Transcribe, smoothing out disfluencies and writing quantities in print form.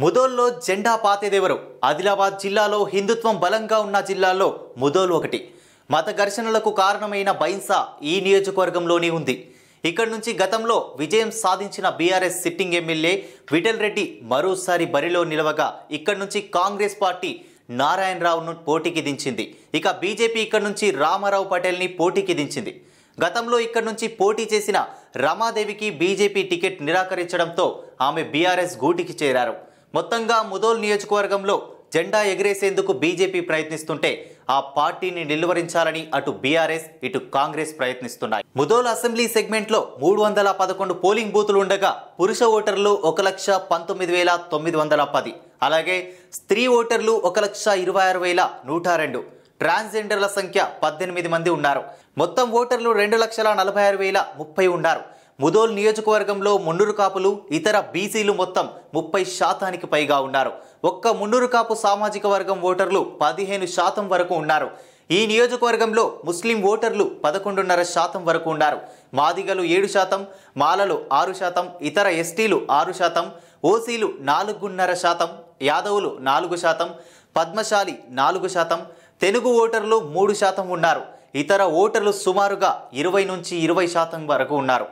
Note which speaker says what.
Speaker 1: ముదోల్లో జెండా పాతేదెవరు? ఆదిలాబాద్ జిల్లాలో హిందుత్వం బలంగా ఉన్న జిల్లాల్లో ముదోల్ ఒకటి. మత ఘర్షణలకు కారణమైన బైన్సా ఈ నియోజకవర్గంలోనే ఉంది. ఇక్కడి నుంచి గతంలో విజయం సాధించిన బీఆర్ఎస్ సిట్టింగ్ ఎమ్మెల్యే విఠల్ రెడ్డి మరోసారి బరిలో నిలవగా ఇక్కడి నుంచి కాంగ్రెస్ పార్టీ నారాయణరావును పోటీకి దించింది. ఇక బీజేపీ ఇక్కడి నుంచి రామారావు పటేల్ని పోటీకి దించింది. గతంలో ఇక్కడి నుంచి పోటీ చేసిన రమాదేవికి బీజేపీ టికెట్ నిరాకరించడంతో ఆమె బీఆర్ఎస్ గూటికి చేరారు. మొత్తంగా ముదోల్ నియోజకవర్గంలో జెండా ఎగిరేసేందుకు బీజేపీ ప్రయత్నిస్తుంటే ఆ పార్టీని నిలువరించాలని అటు బీఆర్ఎస్ ఇటు కాంగ్రెస్ ప్రయత్నిస్తున్నాయి. ముదోల్ అసెంబ్లీ సెగ్మెంట్లో 311 పోలింగ్ బూతులు ఉండగా పురుష ఓటర్లు 1,19,910, అలాగే స్త్రీ ఓటర్లు 1,26,102, ట్రాన్స్జెండర్ల సంఖ్య 18 మంది ఉన్నారు. మొత్తం ఓటర్లు 2,46,030 ఉన్నారు. ముదోల్ నియోజకవర్గంలో మున్నూరు కాపులు ఇతర బీసీలు మొత్తం 30% పైగా ఉన్నారు. ఒక్క మున్నూరు కాపు సామాజిక వర్గం ఓటర్లు 15% వరకు ఉన్నారు. ఈ నియోజకవర్గంలో ముస్లిం ఓటర్లు 11.5% వరకు ఉన్నారు. మాదిగలు 7%, మాలలు 6%, ఇతర ఎస్టీలు 6%, ఓసీలు 4.5%, యాదవులు 4%, పద్మశాలి 4%, తెలుగు ఓటర్లు 3% ఉన్నారు. ఇతర ఓటర్లు సుమారుగా 20 నుంచి 20% వరకు ఉన్నారు.